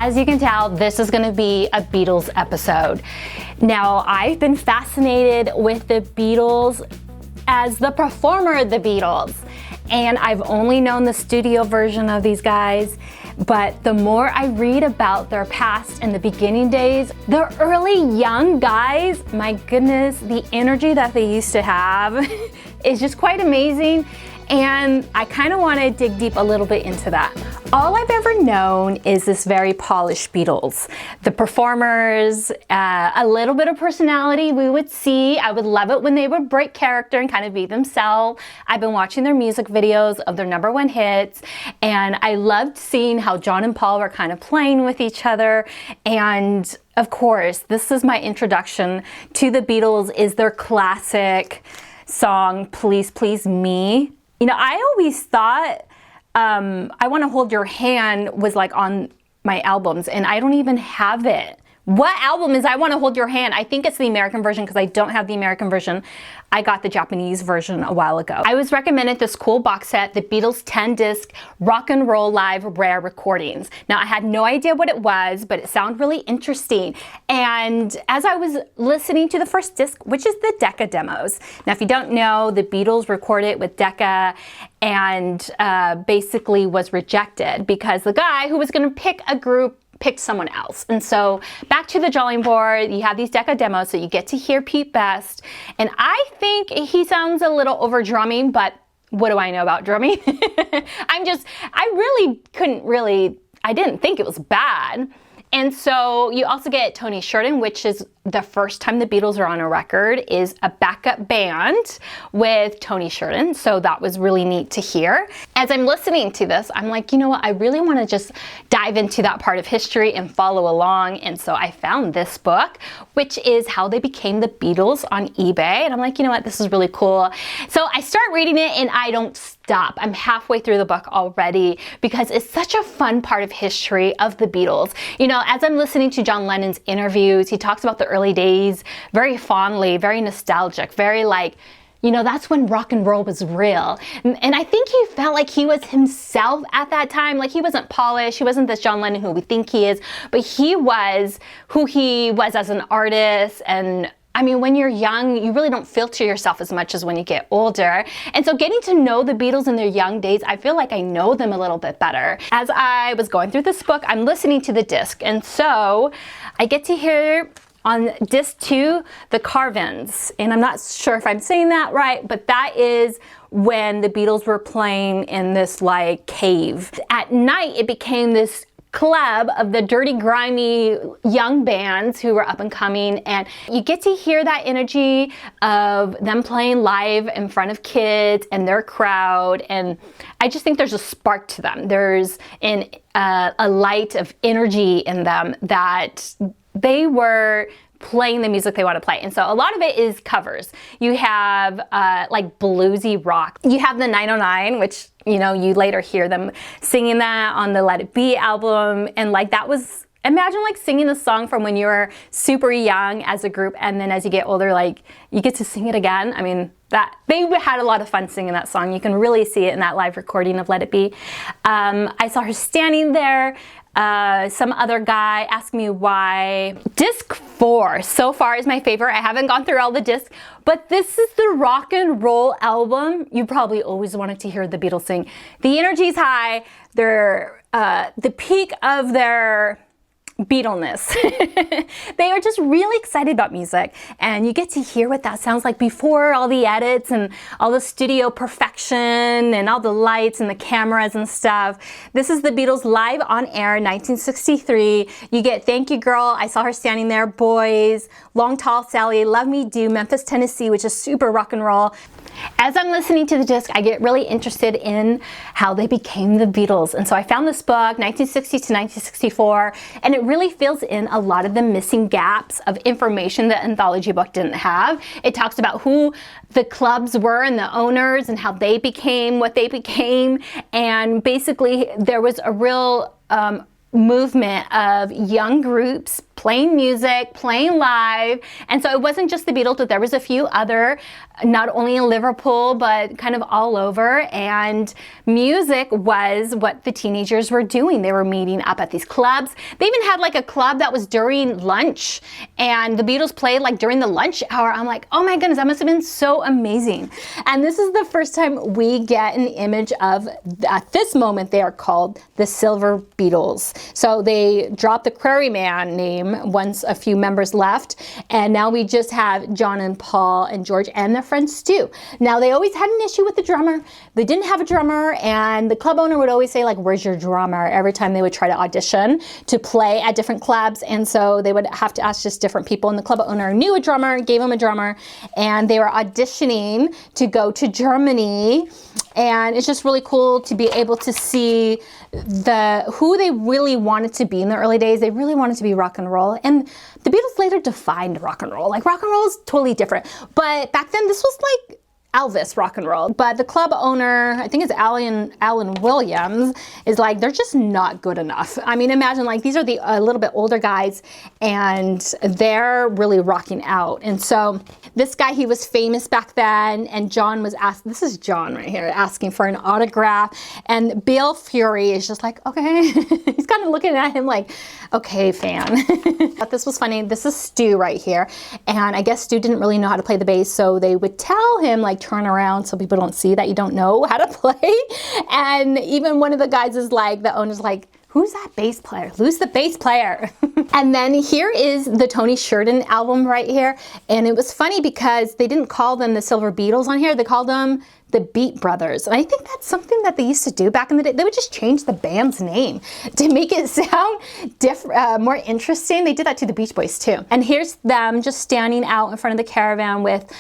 As you can tell, this is gonna be a Beatles episode. Now, I've been fascinated with the Beatles as the performer of the Beatles, and I've only known the studio version of these guys, but the more I read about their past and the beginning days, the early young guys, my goodness, the energy that they used to have is just quite amazing. And I kind of want to dig deep a little bit into that. All I've ever known is this very polished Beatles. The performers, a little bit of personality we would see. I would love it when they would break character and kind of be themselves. I've been watching their music videos of their #1 hits, and I loved seeing how John and Paul were kind of playing with each other. And of course, this is my introduction to the Beatles, is their classic song, Please Please Me. You know, I always thought I Want to Hold Your Hand was like on my albums, and I don't even have it. What album is I Want to Hold Your Hand? I think it's the American version because I don't have the American version. I got the Japanese version a while ago. I was recommended this cool box set, the Beatles 10-disc Rock and Roll Live Rare Recordings. Now, I had no idea what it was, but it sounded really interesting. And as I was listening to the first disc, which is the Decca demos. Now, if you don't know, the Beatles recorded with Decca and basically was rejected because the guy who was going to pick a group picked someone else. And so back to the drawing board, you have these Decca demos, so you get to hear Pete Best. And I think he sounds a little over drumming, but what do I know about drumming? I didn't think it was bad. And so you also get Tony Sheridan, which is the first time the Beatles are on a record, is a backup band with Tony Sheridan. So that was really neat to hear. As I'm listening to this, I'm like, you know what? I really want to just dive into that part of history and follow along. And so I found this book, which is How They Became the Beatles on eBay. And I'm like, you know what? This is really cool. So I start reading it and I don't stop. I'm halfway through the book already because it's such a fun part of history of the Beatles. You know, as I'm listening to John Lennon's interviews, he talks about the early days very fondly, very nostalgic, very like, you know, that's when rock and roll was real. And I think he felt like he was himself at that time. Like, he wasn't polished. He wasn't this John Lennon who we think he is, but he was who he was as an artist. And I mean, when you're young, you really don't filter yourself as much as when you get older. And so getting to know the Beatles in their young days, I feel like I know them a little bit better. As I was going through this book, I'm listening to the disc. And so I get to hear on disc 2, the Carvins. And I'm not sure if I'm saying that right, but that is when the Beatles were playing in this like cave. At night, it became this club of the dirty, grimy young bands who were up and coming, and you get to hear that energy of them playing live in front of kids and their crowd, and I just think there's a spark to them. There's a light of energy in them that they were playing the music they want to play. And so a lot of it is covers. You have like bluesy rock. You have the 909, which, you know, you later hear them singing that on the Let It Be album. And like, that was, imagine like singing the song from when you were super young as a group, and then as you get older, like you get to sing it again. I mean, that they had a lot of fun singing that song. You can really see it in that live recording of Let It Be. I saw her standing there. Some other guy asked me why. Disc 4 so far is my favorite. I haven't gone through all the discs, but this is the rock and roll album. You probably always wanted to hear the Beatles sing. The energy's high. They're the peak of their Beatleness. They are just really excited about music, and you get to hear what that sounds like before all the edits and all the studio perfection and all the lights and the cameras and stuff. This is the Beatles live on air, 1963. You get Thank You Girl, I Saw Her Standing There, Boys, Long Tall Sally, Love Me Do, Memphis, Tennessee, which is super rock and roll. As I'm listening to the disc, I get really interested in how they became the Beatles. And so I found this book, 1960 to 1964, and it really fills in a lot of the missing gaps of information that anthology book didn't have. It talks about who the clubs were and the owners and how they became what they became. And basically there was a real movement of young groups playing music, playing live. And so it wasn't just the Beatles, but there was a few other, not only in Liverpool, but kind of all over. And music was what the teenagers were doing. They were meeting up at these clubs. They even had like a club that was during lunch, and the Beatles played like during the lunch hour. I'm like, oh my goodness, that must have been so amazing. And this is the first time we get an image of, at this moment, they are called the Silver Beatles. So they dropped the Quarryman name once a few members left, and now we just have John and Paul and George and their friend Stu. Now, they always had an issue with the drummer. They didn't have a drummer, and the club owner would always say, like, where's your drummer? Every time they would try to audition to play at different clubs, and so they would have to ask just different people, and the club owner knew a drummer, gave him a drummer, and they were auditioning to go to Germany. And it's just really cool to be able to see who they really wanted to be in the early days. They really wanted to be rock and roll. And the Beatles later defined rock and roll. Like, rock and roll is totally different. But back then, this was like Elvis rock and roll. But the club owner, I think it's Alan Williams, is like, they're just not good enough. I mean, imagine, like, these are the a little bit older guys, and they're really rocking out. And so this guy, he was famous back then, and John was asked, this is John right here, asking for an autograph. And Bill Fury is just like, okay. He's kind of looking at him like, okay, fan. But this was funny. This is Stu right here. And I guess Stu didn't really know how to play the bass, so they would tell him, like, turn around so people don't see that you don't know how to play. And even one of the guys is like, the owner's like, who's that bass player? Who's the bass player? And then here is the Tony Sheridan album right here. And it was funny because they didn't call them the Silver Beatles on here. They called them the Beat Brothers. And I think that's something that they used to do back in the day. They would just change the band's name to make it sound more interesting. They did that to the Beach Boys too. And here's them just standing out in front of the caravan with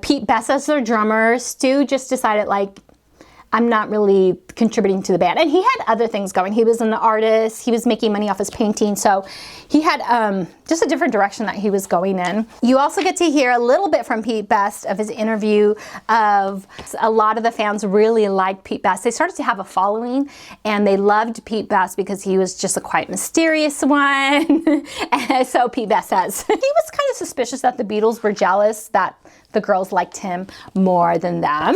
Pete Best as their drummer. Stu just decided, like, I'm not really contributing to the band. And he had other things going. He was an artist. He was making money off his painting. So he had just a different direction that he was going in. You also get to hear a little bit from Pete Best of his interview of a lot of the fans really liked Pete Best. They started to have a following, and they loved Pete Best because he was just a quite mysterious one. And so Pete Best says. He was kind of suspicious that the Beatles were jealous that the girls liked him more than them,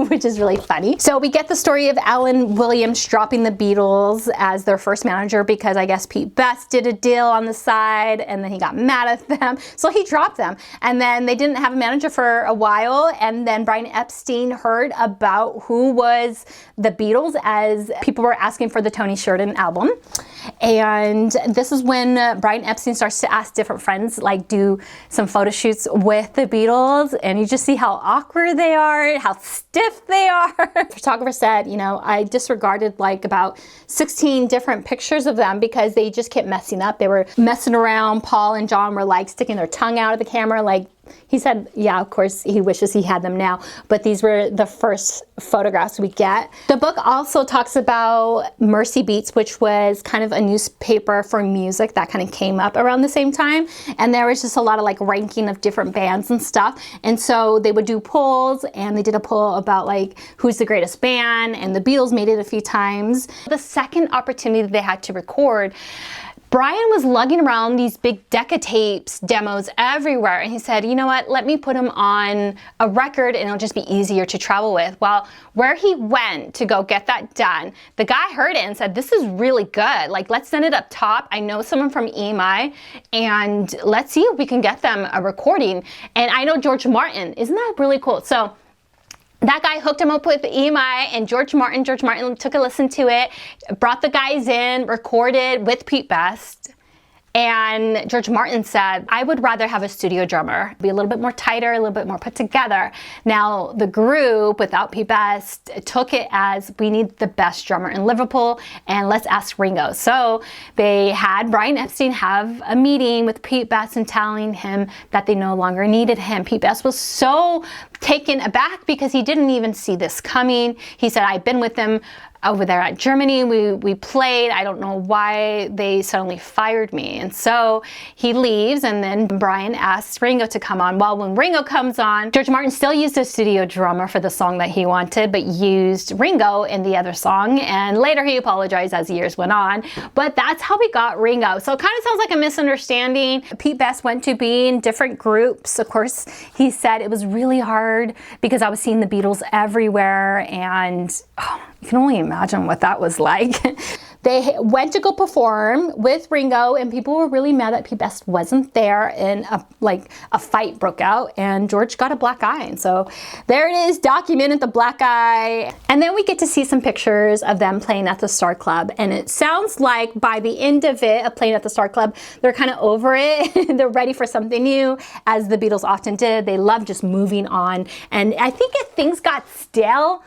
which is really funny. So we get the story of Alan Williams dropping the Beatles as their first manager because I guess Pete Best did a deal on the side and then he got mad at them. So he dropped them. And then they didn't have a manager for a while. And then Brian Epstein heard about who was the Beatles as people were asking for the Tony Sheridan album. And this is when Brian Epstein starts to ask different friends, like, do some photo shoots with the Beatles, and you just see how awkward they are, how stiff they are. The photographer said, you know, I disregarded like about 16 different pictures of them because they just kept messing up. They were messing around. Paul and John were like sticking their tongue out of the camera, like, he said, yeah, of course, he wishes he had them now, but these were the first photographs we get. The book also talks about Mercy Beats, which was kind of a newspaper for music that kind of came up around the same time. And there was just a lot of like ranking of different bands and stuff. And so they would do polls, and they did a poll about like who's the greatest band, and the Beatles made it a few times. The second opportunity they had to record, Brian was lugging around these big Decca tapes, demos everywhere, and he said, you know what, let me put them on a record and it'll just be easier to travel with. Well, where he went to go get that done, the guy heard it and said, this is really good. Like, let's send it up top. I know someone from EMI, and let's see if we can get them a recording. And I know George Martin. Isn't that really cool? So that guy hooked him up with EMI and George Martin. George Martin took a listen to it, brought the guys in, recorded with Pete Best. And George Martin said, I would rather have a studio drummer, be a little bit more tighter, a little bit more put together. Now, the group, without Pete Best, took it as, we need the best drummer in Liverpool, and let's ask Ringo. So they had Brian Epstein have a meeting with Pete Best and telling him that they no longer needed him. Pete Best was so taken aback because he didn't even see this coming. He said, I've been with them over there at Germany. We played. I don't know why they suddenly fired me. And so he leaves, and then Brian asks Ringo to come on. Well, when Ringo comes on, George Martin still used a studio drummer for the song that he wanted, but used Ringo in the other song. And later he apologized as years went on. But that's how we got Ringo. So it kind of sounds like a misunderstanding. Pete Best went to be in different groups. Of course, he said it was really hard because I was seeing the Beatles everywhere, and you can only imagine what that was like. They went to go perform with Ringo, and people were really mad that Pete Best wasn't there, and a fight broke out, and George got a black eye. And so there it is, documented, the black eye. And then we get to see some pictures of them playing at the Star Club, and it sounds like by the end of it, of playing at the Star Club, they're kind of over it. They're ready for something new, as the Beatles often did. They love just moving on. And I think if things got stale,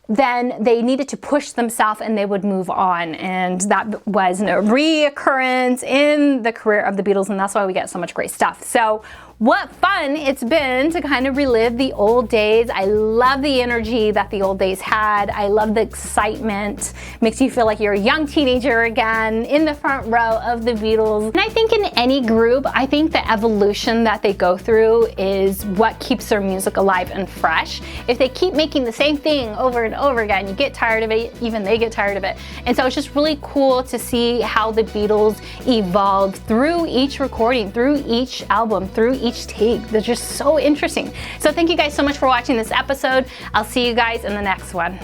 then they needed to push themselves and they would move on. And that was a reoccurrence in the career of the Beatles, and that's why we get so much great stuff. So what fun it's been to kind of relive the old days. I love the energy that the old days had. I love the excitement. Makes you feel like you're a young teenager again in the front row of the Beatles. And I think in any group, I think the evolution that they go through is what keeps their music alive and fresh. If they keep making the same thing over and over again, you get tired of it, even they get tired of it. And so it's just really cool to see how the Beatles evolved through each recording, through each album, through each take. They're just so interesting. So thank you guys so much for watching this episode. I'll see you guys in the next one.